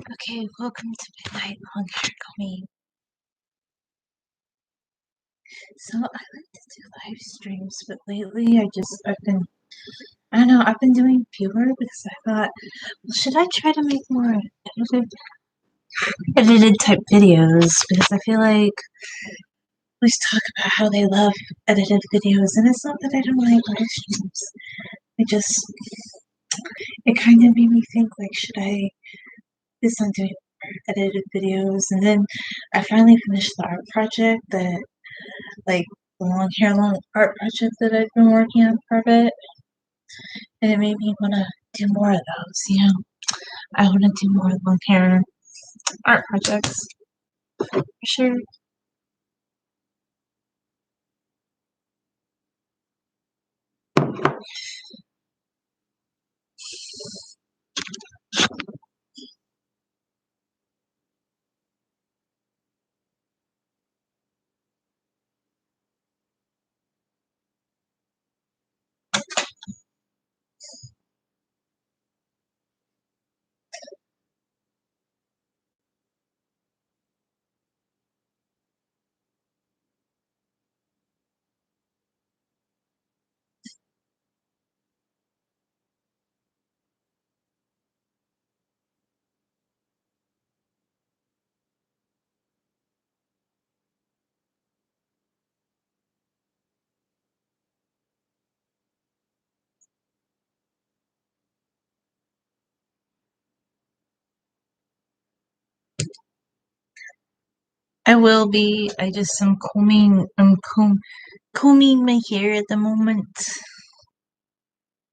Okay, welcome to Midnight Long Hair Queen. So I like to do live streams, but lately I don't know, I've been doing fewer because I thought, well, should I try to make more edited type videos? Because I feel like we always talk about how they love edited videos, and it's not that I don't like live streams. It kind of made me think, like, should I focus on doing more edited videos? And then I finally finished the art project like the long art project that I've been working on for a bit, and it made me want to do more of those. I want to do more long hair art projects for sure. I will be. I just am combing my hair at the moment.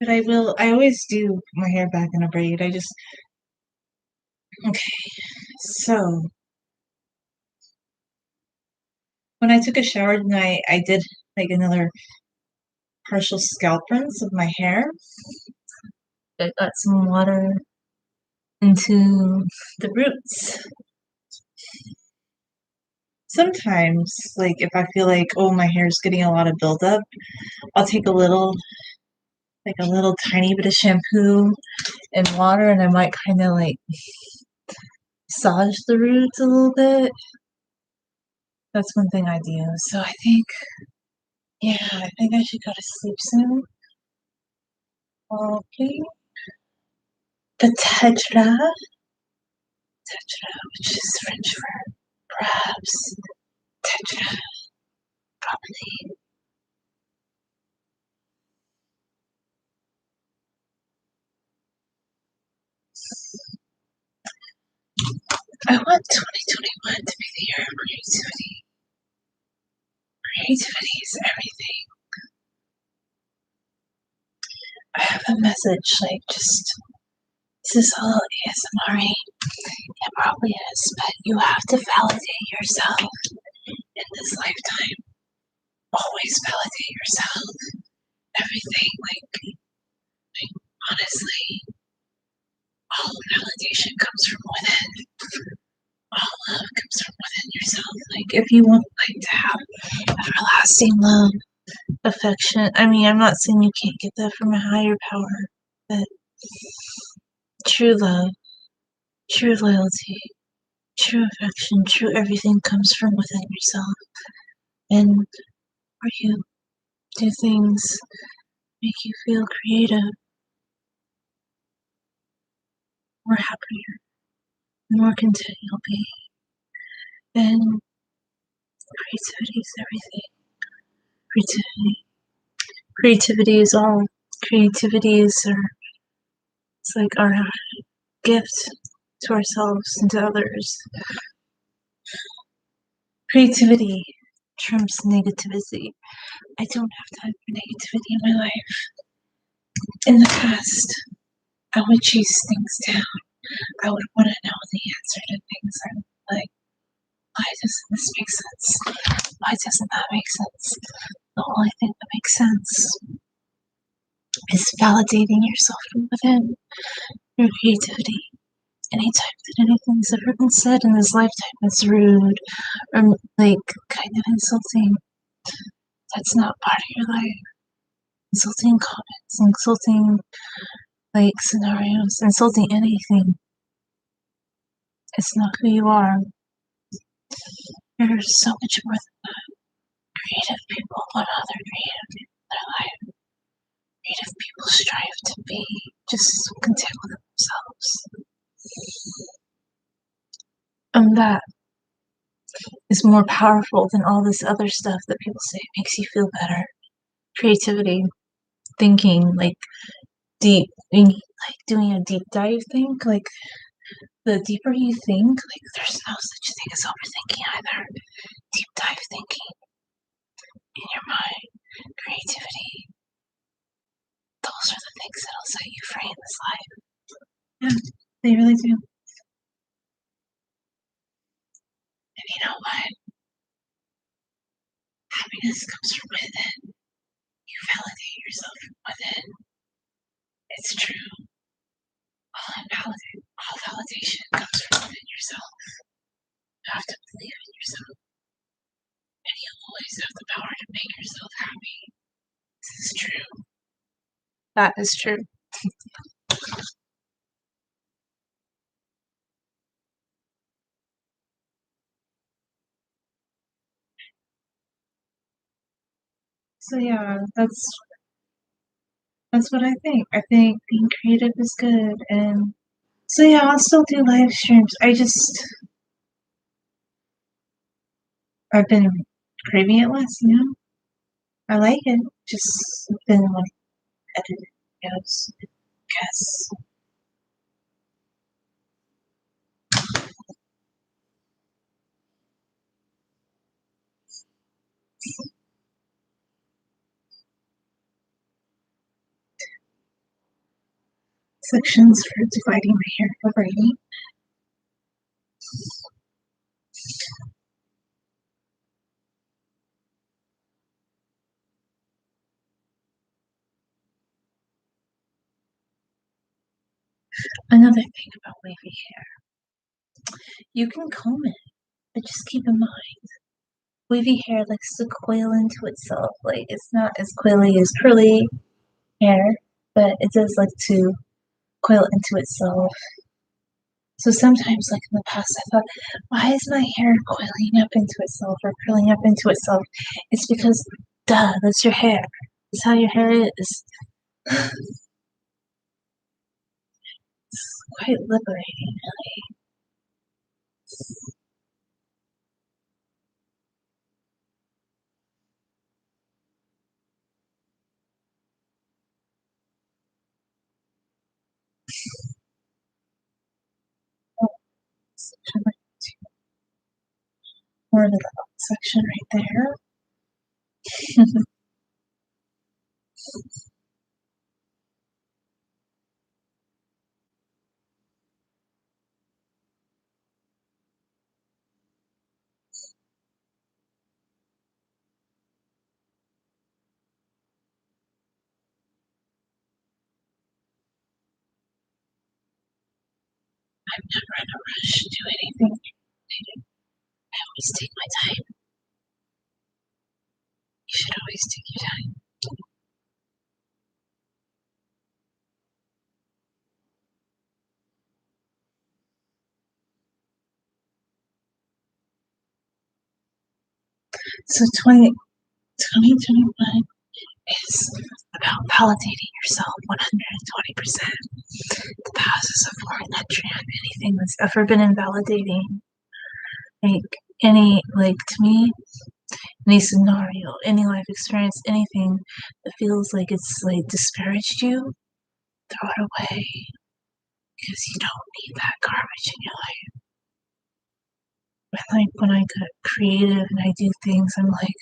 But I will. I always do put my hair back in a braid. Okay. So when I took a shower tonight, I did like another partial scalp rinse of my hair. I got some water into the roots. Sometimes, like if I feel like, oh, my hair is getting a lot of buildup, I'll take a little tiny bit of shampoo and water, and I might kind of like massage the roots a little bit. That's one thing I do. So I think I should go to sleep soon. Okay. The tetra, which is French for perhaps, tetra, probably. I want 2021 to be the year of creativity. Creativity is everything. I have a message, like, this is all ASMR. It probably is, but you have to validate yourself in this lifetime. Always validate yourself. Everything, like honestly, all validation comes from within. All love comes from within yourself. Like, if you want, like, to have everlasting love, affection. I mean, I'm not saying you can't get that from a higher power, but true love, true loyalty, true affection, true everything comes from within yourself. And where you do things make you feel creative, more happier, more content you'll be. And creativity is everything. Creativity is all. Creativity is it's like our gift to ourselves and to others. Creativity trumps negativity. I don't have time for negativity in my life. In the past, I would chase things down. I would want to know the answer to things. I'm like, why doesn't this make sense? Why doesn't that make sense? The only thing that makes sense is validating yourself from within, your creativity. Anytime that anything's ever been said in this lifetime that's rude or like kind of insulting, that's not part of your life. Insulting comments, insulting like scenarios, insulting anything It's not who you are. You're so much more than that. Creative people want other creative people in their life. Creative people strive to be just content with themselves. And that is more powerful than all this other stuff that people say makes you feel better. Creativity, thinking, like deep, like doing a deep dive think, like the deeper you think, like there's no such thing as overthinking either. Deep dive thinking in your mind, creativity, those are the things that'll set you free in this life. Yeah, they really do. And you know what? Happiness comes from within. You validate yourself from within. It's true. All validation comes from within yourself. You have to believe in yourself. And you always have the power to make yourself happy. This is true. That is true. So yeah, that's what I think. I think being creative is good, and so yeah, I'll still do live streams. I've been craving it less, you know. I like it. Just been like editing videos, guess. Sections for dividing my hair for braiding. Another thing about wavy hair, you can comb it, but just keep in mind, wavy hair likes to coil into itself. Like it's not as coily as curly hair, but it does like to coil into itself. So sometimes, like in the past, I thought, why is my hair coiling up into itself or curling up into itself? It's because, duh, that's your hair. It's how your hair is. It's quite liberating, really. Oh, section right two. More of the section right there. I'm never in a rush to do anything. I always take my time. You should always take your time. So 2021 is about validating yourself 120%. The past is a foreign entry on anything that's ever been invalidating. Like to me, any scenario, any life experience, anything that feels like it's like disparaged you, throw it away because you don't need that garbage in your life. But like when I get creative and I do things, I'm like,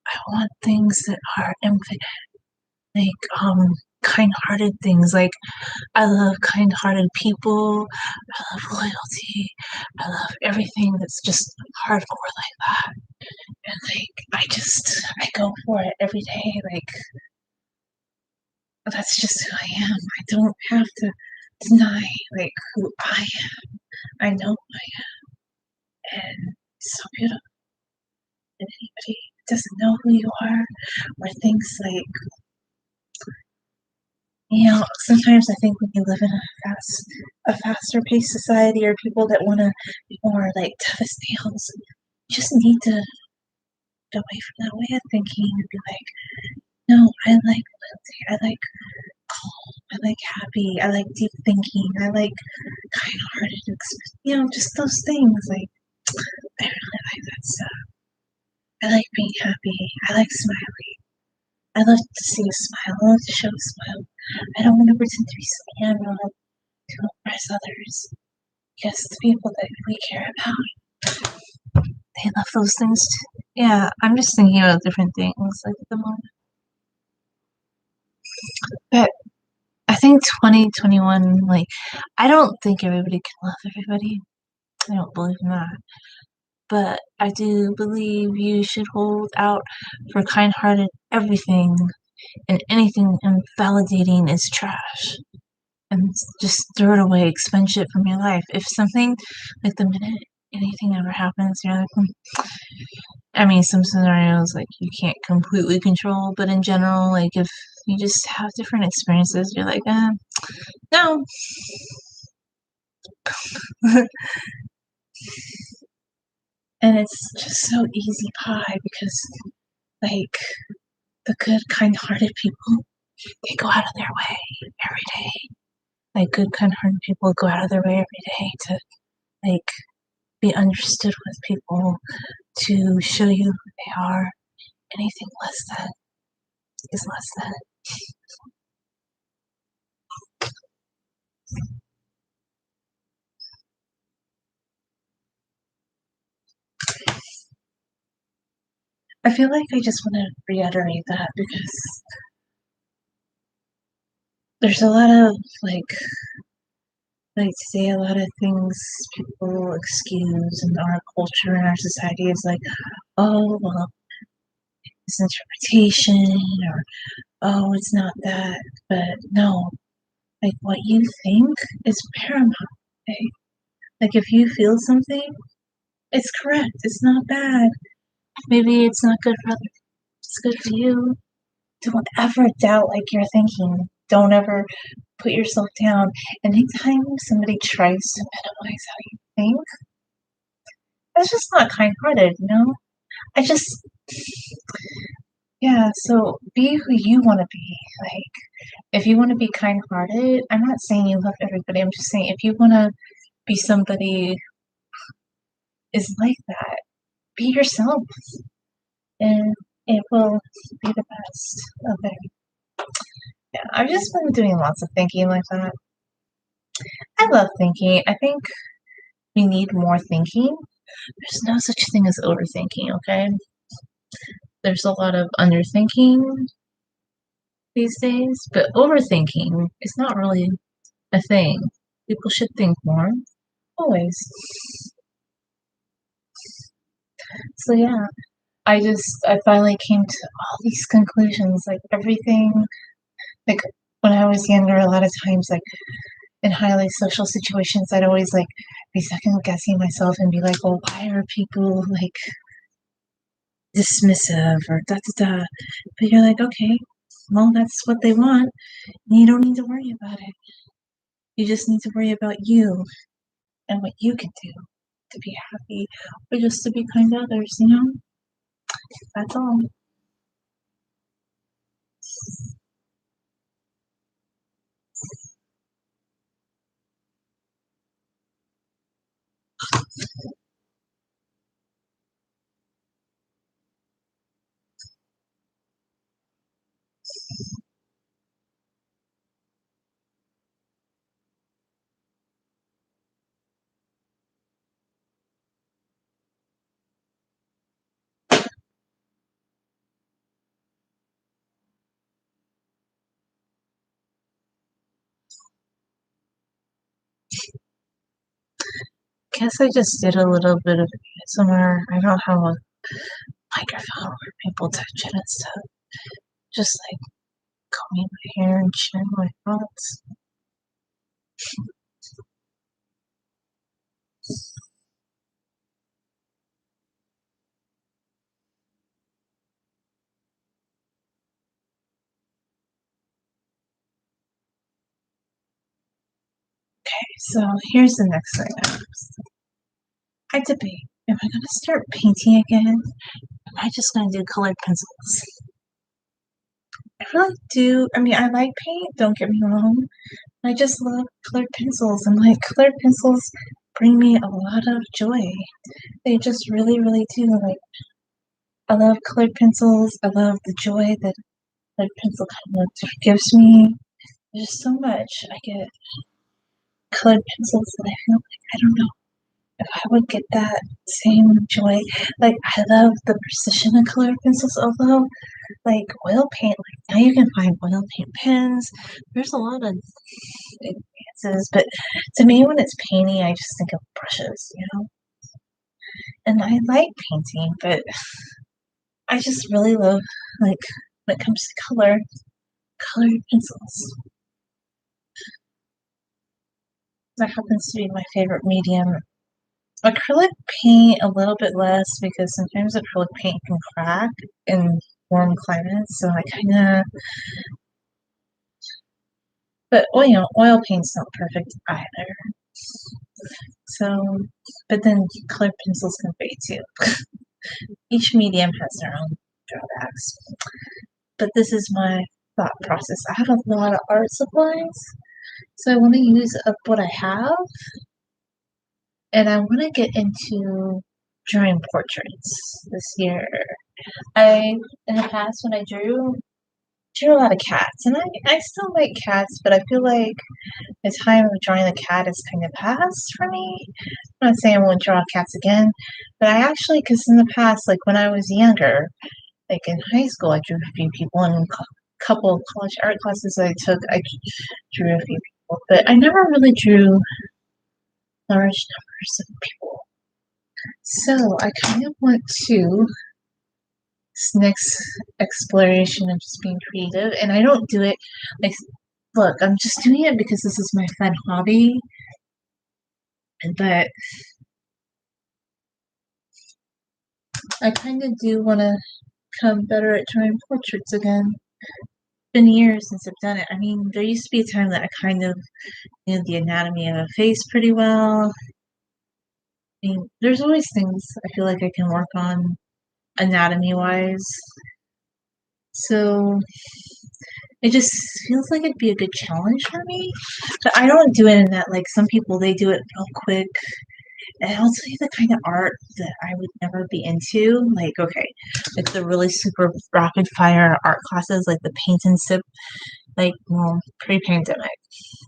I want things that are infinite, like kind-hearted things. Like I love kind-hearted people. I love loyalty. I love everything that's just hardcore like that. And like I go for it every day. Like that's just who I am. I don't have to deny like who I am. I know who I am. And it's so beautiful. And anybody who doesn't know who you are or thinks like, sometimes I think when you live in a a faster paced society or people that want to be more like tough as nails. You just need to get away from that way of thinking and be like, no, I like loyalty. I like calm. I like happy. I like deep thinking. I like kind hearted. Just those things. Like, I really like that stuff. I like being happy. I like smiling. I love to see a smile. I love to show a smile. I don't want to pretend to be some camera to impress others. Because the people that we care about, they love those things too. Yeah, I'm just thinking about different things like at the moment. But I think 2021, like, I don't think everybody can love everybody. I don't believe in that. But I do believe you should hold out for kind hearted everything, and anything invalidating is trash. And just throw it away, expunge it from your life. If something, like the minute anything ever happens, you're like, I mean, some scenarios like you can't completely control, but in general, like if you just have different experiences, you're like, no. And it's just so easy pie because, like, the good, kind hearted people, they go out of their way every day. Like, good, kind hearted people go out of their way every day to, like, be understood with people, to show you who they are. Anything less than is less than. I feel like I just want to reiterate that because there's a lot of like today a lot of things people excuse in our culture and our society is like, oh well, it's interpretation, or oh it's not that. But no, like what you think is paramount. Okay? Like if you feel something, it's correct. It's not bad. Maybe it's not good for others. It's good for you. Don't ever doubt like your thinking. Don't ever put yourself down. Anytime somebody tries to minimize how you think, that's just not kind hearted, you know? I just, yeah, so be who you want to be. Like, if you want to be kind hearted, I'm not saying you love everybody. I'm just saying if you want to be somebody is like that, be yourself and it will be the best of it. Yeah, I've just been doing lots of thinking like that. I love thinking. I think we need more thinking. There's no such thing as overthinking, okay? There's a lot of underthinking these days, but overthinking is not really a thing. People should think more, always. So yeah, I finally came to all these conclusions. Like everything, like when I was younger, a lot of times, like in highly social situations, I'd always like be second guessing myself and be like, well, why are people like dismissive or da da da? But you're like, okay, well, that's what they want. And you don't need to worry about it. You just need to worry about you and what you can do to be happy or just to be kind to others, you know? That's all. Guess I just did a little bit of somewhere. I don't have a microphone where people touch it and stuff. Just like combing my hair and sharing my thoughts. so here's the next thing. I debate. Am I gonna start painting again? Am I just gonna do colored pencils? I really do. I mean, I like paint, don't get me wrong. I just love colored pencils, and like colored pencils bring me a lot of joy. They just really, really do. Like, I love colored pencils. I love the joy that colored pencil kind of gives me. There's so much I get colored pencils that I feel like I don't know if I would get that same joy. Like, I love the precision of colored pencils, although like oil paint, like now you can find oil paint pens. There's a lot of advances, but to me, when it's painting, I just think of brushes, you know. And I like painting, but I just really love like when it comes to colored pencils. That happens to be my favorite medium. Acrylic paint a little bit less because sometimes acrylic paint can crack in warm climates, so I kind of. But oil paint's not perfect either. So, but then colored pencils can fade too. Each medium has their own drawbacks. But this is my thought process. I have a lot of art supplies, so I want to use up what I have, and I want to get into drawing portraits this year. In the past, when I drew a lot of cats, and I still like cats, but I feel like the time of drawing the cat is kind of past for me. I'm not saying I won't draw cats again, but I actually, because in the past, like when I was younger, like in high school, I drew a few people, and a couple of college art classes I took, I drew a few people, but I never really drew large numbers of people. So I kind of want to this next exploration of just being creative, and I don't do it like look, I'm just doing it because this is my fun hobby, but I kind of do want to become better at drawing portraits again. It's been years since I've done it. I mean, there used to be a time that I kind of knew the anatomy of a face pretty well. I mean, there's always things I feel like I can work on anatomy wise. So it just feels like it'd be a good challenge for me. But I don't do it in that like some people they do it real quick. And I'll tell you the kind of art that I would never be into. Like, okay, like the really super rapid fire art classes, like the paint and sip, like, well, pre pandemic.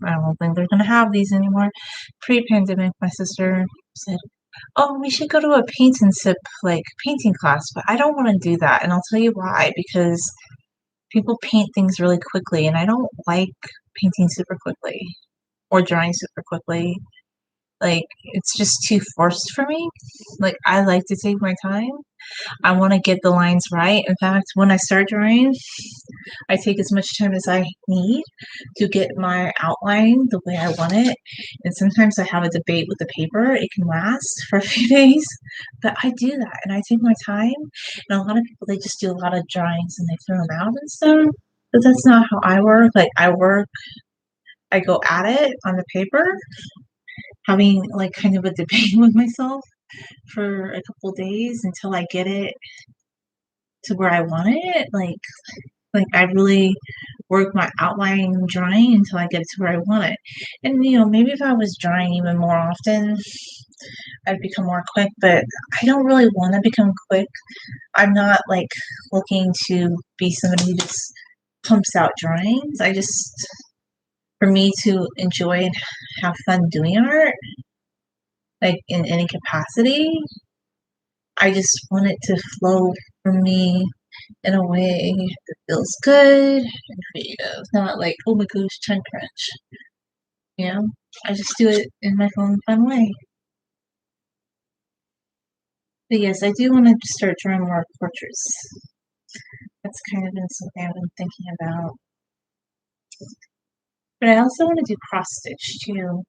I don't think they're gonna have these anymore. Pre pandemic, my sister said, oh, we should go to a paint and sip like painting class, but I don't want to do that. And I'll tell you why, because people paint things really quickly, and I don't like painting super quickly or drawing super quickly. Like, it's just too forced for me. Like, I like to take my time. I want to get the lines right. In fact, when I start drawing, I take as much time as I need to get my outline the way I want it. And sometimes I have a debate with the paper. It can last for a few days, but I do that and I take my time. And a lot of people, they just do a lot of drawings and they throw them out and stuff. But that's not how I work. Like, I go at it on the paper, having like kind of a debate with myself for a couple days until I get it to where I want it. Like I really work my outline drawing until I get it to where I want it. And maybe if I was drawing even more often, I'd become more quick, but I don't really want to become quick. I'm not like looking to be somebody who just pumps out drawings. I just for me to enjoy and have fun doing art, like in any capacity, I just want it to flow from me in a way that feels good and creative, not like, oh my gosh, time crunch. I just do it in my own fun way. But yes, I do want to start drawing more portraits. That's kind of been something I've been thinking about. But I also want to do cross stitch too.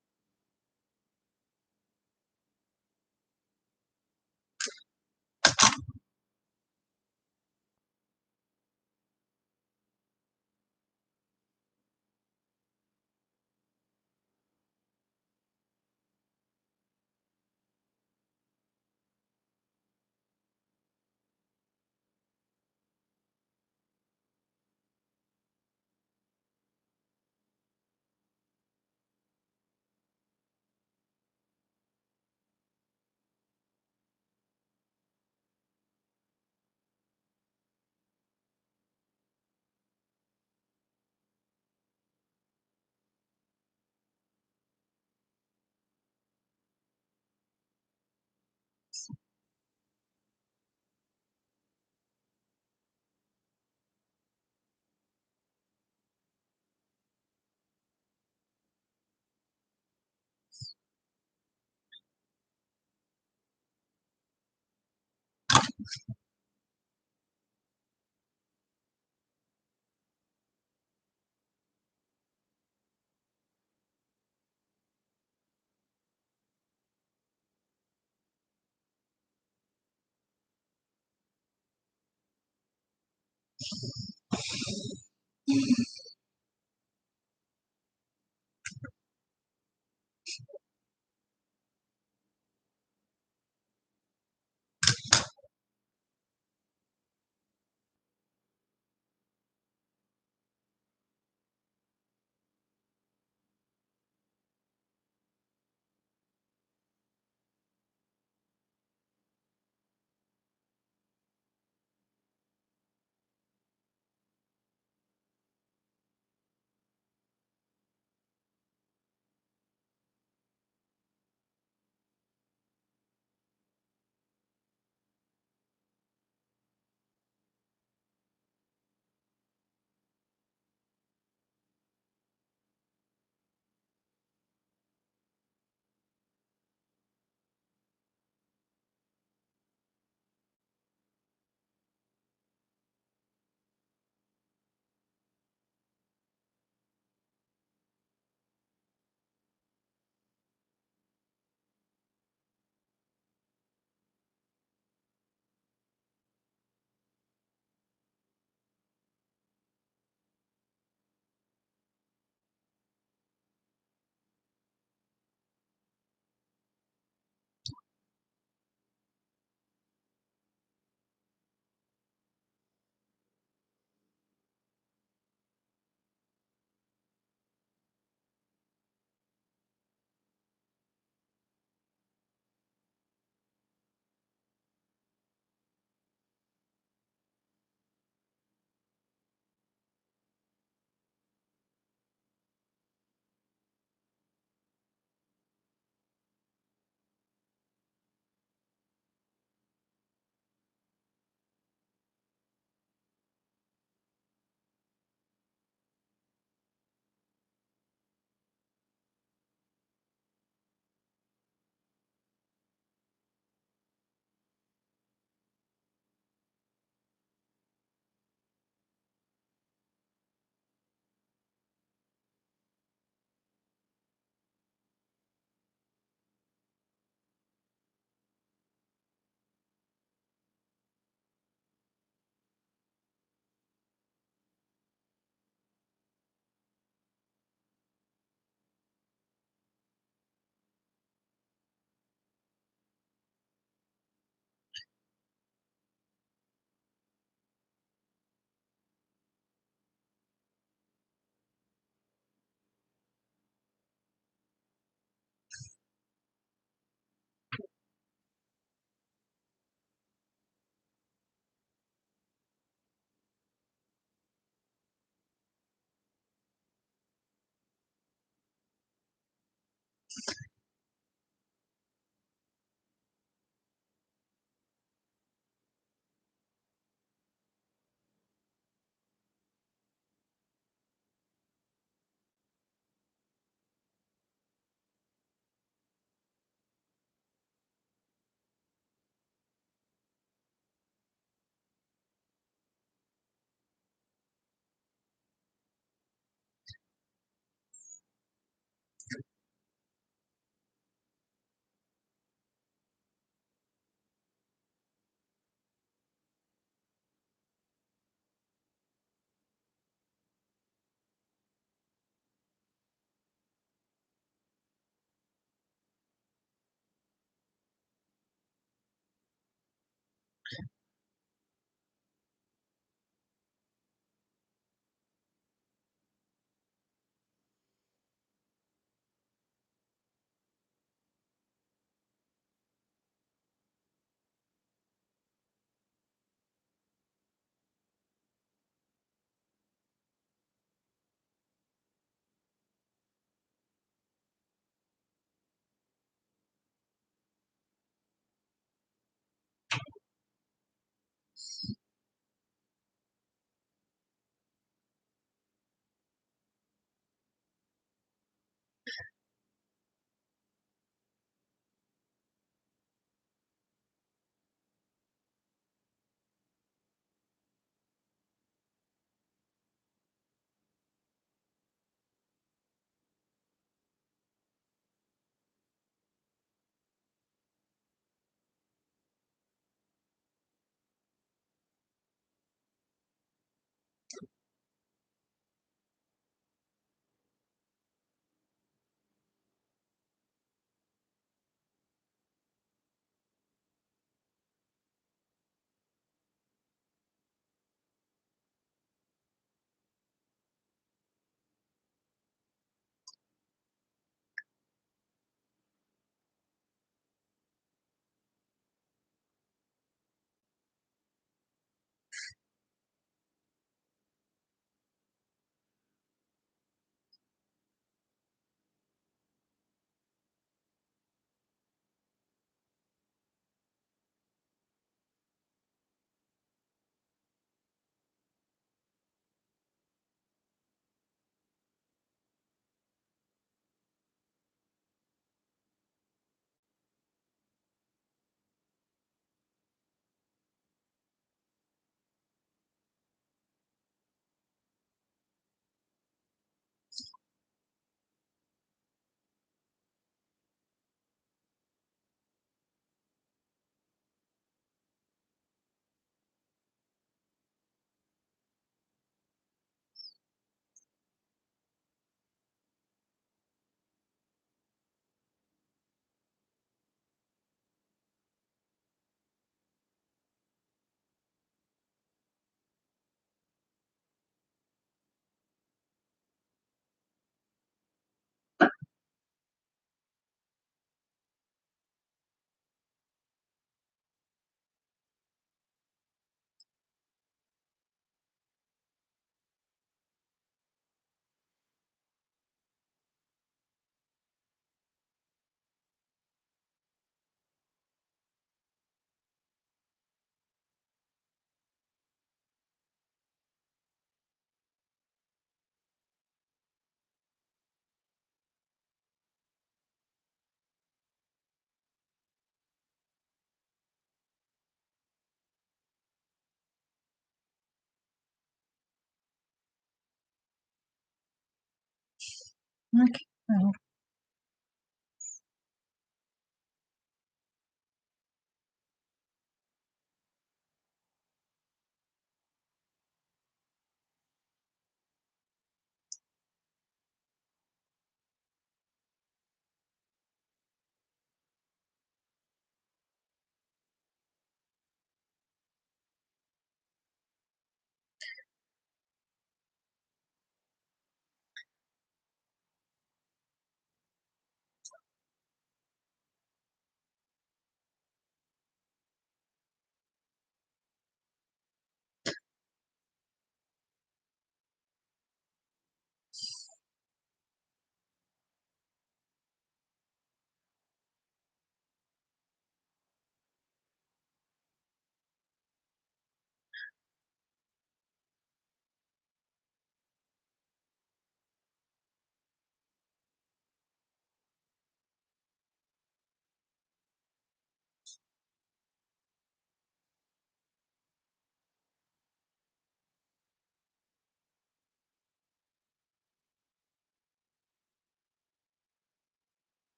Okay.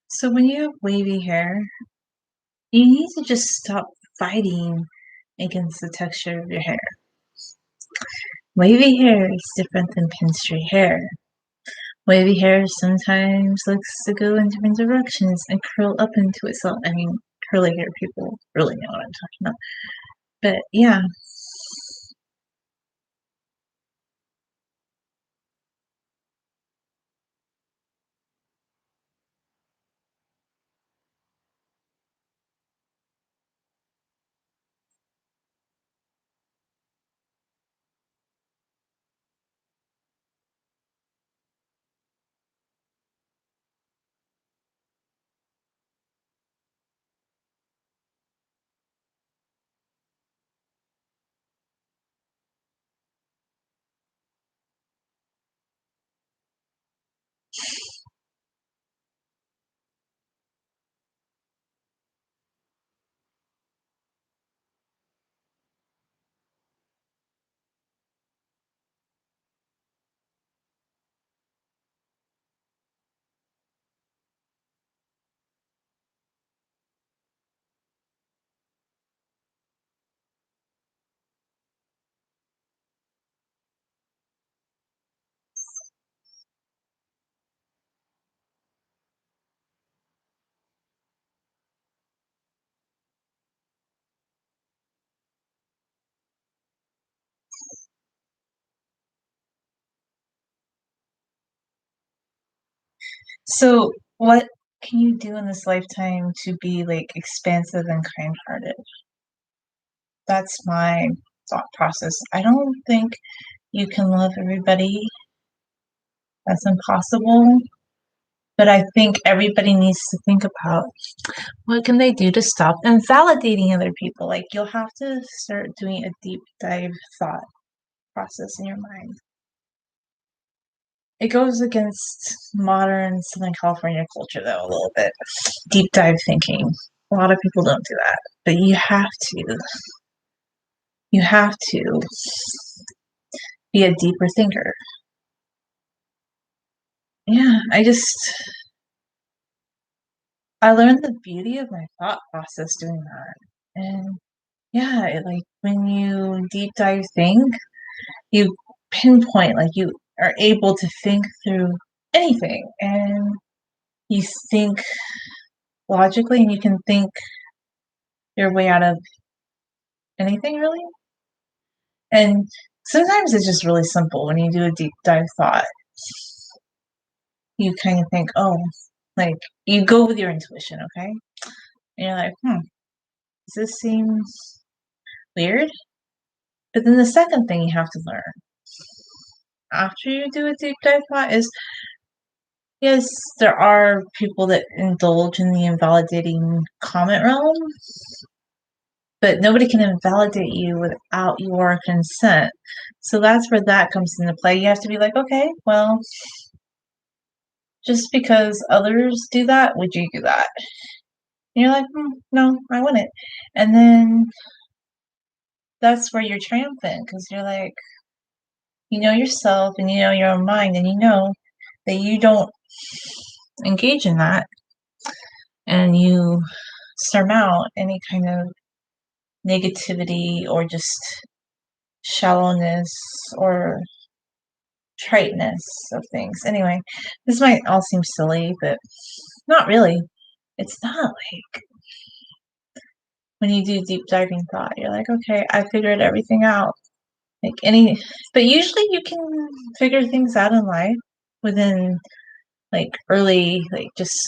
So when you have wavy hair, you need to just stop fighting against the texture of your hair. Wavy hair is different than pinstraight hair. Wavy hair sometimes looks to go in different directions and curl up into itself. I mean, curly hair people really know what I'm talking about. But yeah. So what can you do in this lifetime to be like expansive and kind-hearted? That's my thought process. I don't think you can love everybody. That's impossible. But I think everybody needs to think about what can they do to stop invalidating other people. Like you'll have to start doing a deep dive thought process in your mind. It goes against modern Southern California culture though a little bit. Deep dive thinking. A lot of people don't do that. But you have to. You have to be a deeper thinker. Yeah, I learned the beauty of my thought process doing that. And yeah, like when you deep dive think, you pinpoint, like you are able to think through anything and you think logically and you can think your way out of anything really. And sometimes it's just really simple when you do a deep dive thought. You kind of think, oh, like you go with your intuition, okay? And you're like, does this seem weird? But then the second thing you have to learn after you do a deep dive thought is yes, there are people that indulge in the invalidating comment realm, but nobody can invalidate you without your consent. So that's where that comes into play. You have to be like, okay, well, just because others do that, would you do that? And you're like, no, I wouldn't. And then that's where you're triumphant because you're like, you know yourself and you know your own mind and you know that you don't engage in that and you surmount any kind of negativity or just shallowness or triteness of things. Anyway, this might all seem silly, but not really. It's not like when you do deep diving thought, you're like, okay, I figured everything out. Like but usually you can figure things out in life within like early, like just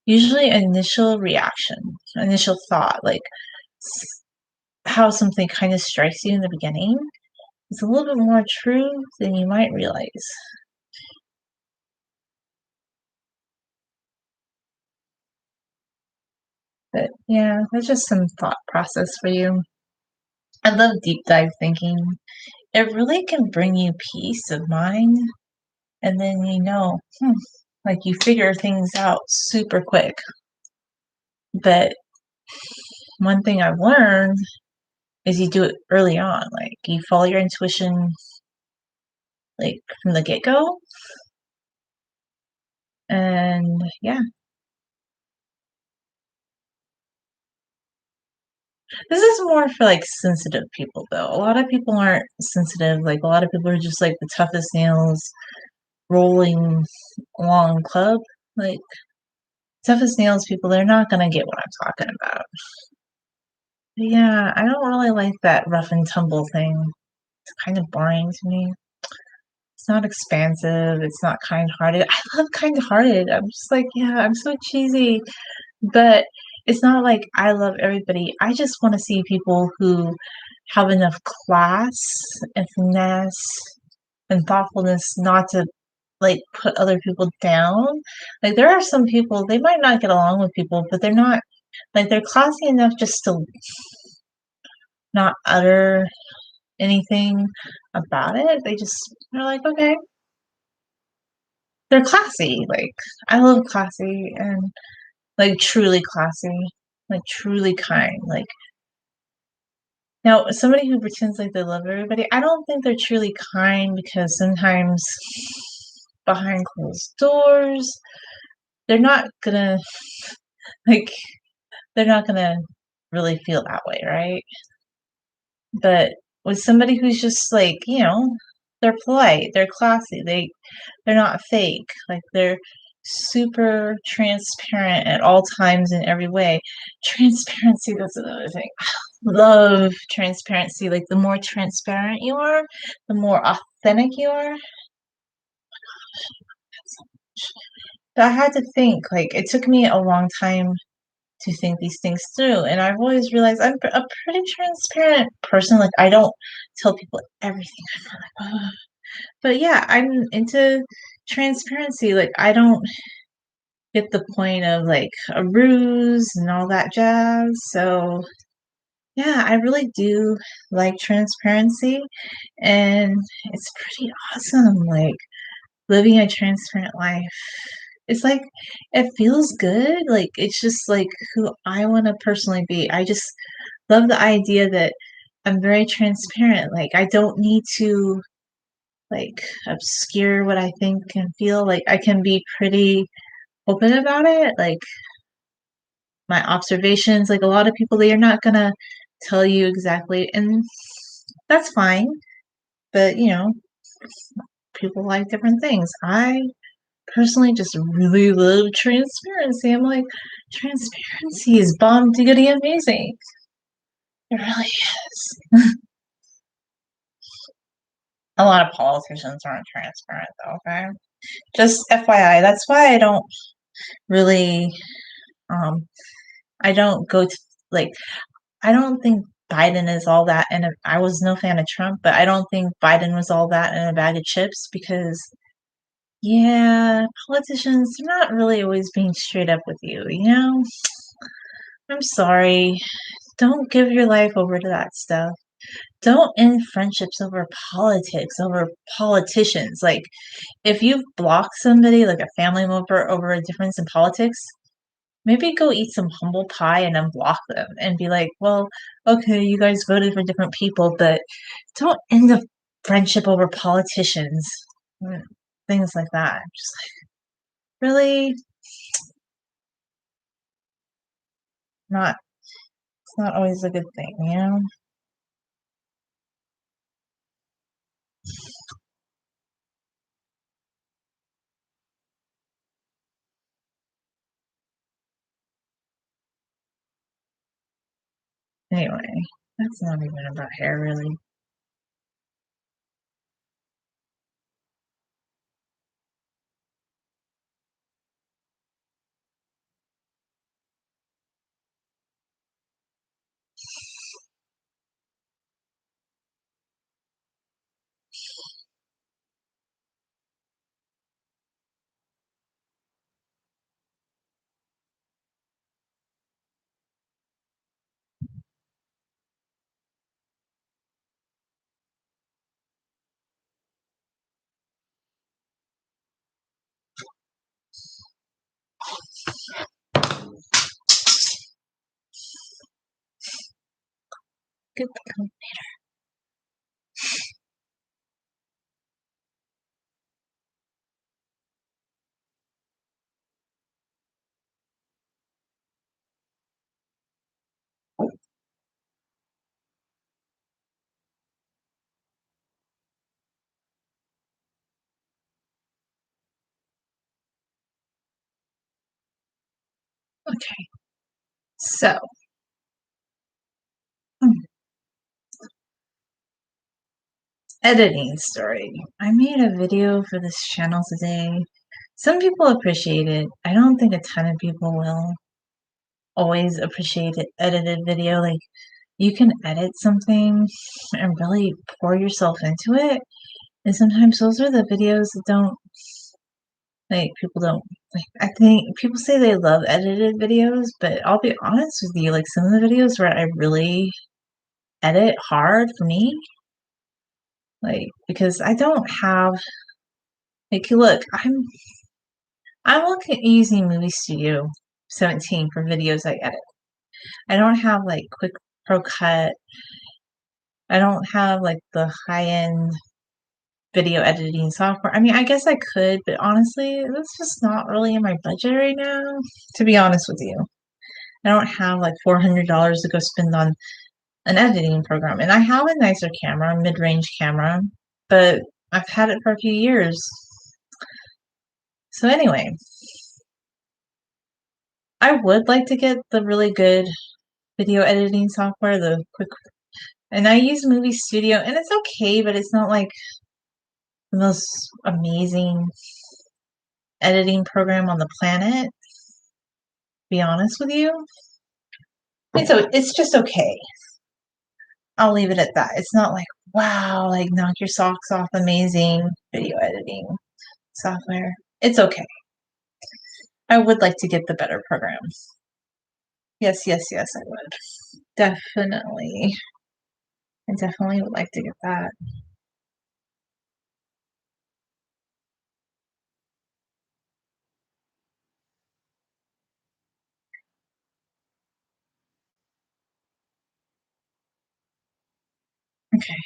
usually initial reaction, initial thought, like how something kind of strikes you in the beginning. It's a little bit more true than you might realize. But yeah, that's just some thought process for you. I love deep dive thinking. It really can bring you peace of mind. And then like you figure things out super quick. But one thing I've learned is you do it early on. Like you follow your intuition like from the get go. And yeah, this is more for like sensitive people though. A lot of people aren't sensitive. Like a lot of people are just like the toughest nails rolling along club. Like toughest nails people, they're not gonna get what I'm talking about. But yeah, I don't really like that rough and tumble thing. It's kind of boring to me. It's not expansive. It's not kind-hearted. I love kind-hearted. I'm just like, yeah, I'm so cheesy. But it's not like I love everybody. I just want to see people who have enough class and finesse and thoughtfulness not to like put other people down. Like there are some people they might not get along with people, but they're not like they're classy enough just to not utter anything about it. They're like, okay, they're classy. Like I love classy and like truly classy, like truly kind. Like now somebody who pretends like they love everybody, I don't think they're truly kind because sometimes behind closed doors, they're not gonna like they're not gonna really feel that way, right? But with somebody who's just like, they're polite, they're classy, they're not fake, like they're super transparent at all times in every way. Transparency, that's another thing. Love transparency. Like the more transparent you are, the more authentic you are. But I had to think, like it took me a long time to think these things through. And I've always realized I'm a pretty transparent person. Like I don't tell people everything. I'm not like, oh. But yeah, I'm into transparency. Like I don't get the point of like a ruse and all that jazz. So yeah, I really do like transparency and it's pretty awesome. Like living a transparent life. It's like it feels good. Like it's just like who I want to personally be. I just love the idea that I'm very transparent. Like I don't need to like obscure what I think and feel. Like I can be pretty open about it. Like my observations, like a lot of people, they are not gonna tell you exactly, and that's fine. But people like different things. I personally just really love transparency. I'm like, transparency is bomb diggity amazing. It really is. A lot of politicians aren't transparent, though. Okay, just FYI. That's why I don't really. I don't go to like. I don't think Biden is all that, and I was no fan of Trump, but I don't think Biden was all that in a bag of chips because yeah, politicians are not really always being straight up with you, you know? I'm sorry. Don't give your life over to that stuff. Don't end friendships over politics, over politicians. Like, if you've blocked somebody, like a family member, over a difference in politics, maybe go eat some humble pie and unblock them and be like, well, okay, you guys voted for different people, but don't end a friendship over politicians. Things like that. Just like, really? Not It's not always a good thing, you know? Anyway, that's not even about hair, really. Good. Okay, so hmm, editing story. I made a video for this channel today. Some people appreciate it. I don't think a ton of people will always appreciate it edited video. Like, you can edit something and really pour yourself into it. And sometimes those are the videos that don't like people don't like. I think people say they love edited videos, but I'll be honest with you, like some of the videos where I really edit hard for me, like because I don't have like look, I'm looking at using Movie Studio 17 for videos I edit. I don't have like Quick Pro Cut. I don't have like the high end video editing software. I mean, I guess I could, but honestly, that's just not really in my budget right now, to be honest with you. I don't have like $400 to go spend on an editing program. And I have a nicer camera, mid-range camera, but I've had it for a few years. So anyway, I would like to get the really good video editing software, the quick, and I use Movie Studio, and it's okay, but it's not like the most amazing editing program on the planet. Be honest with you, it's just okay. I'll leave it at that. It's not like wow, like knock your socks off, amazing video editing software. It's okay. I would like to get the better programs. Yes, yes, yes, I would. Definitely. I definitely would like to get that. Okay.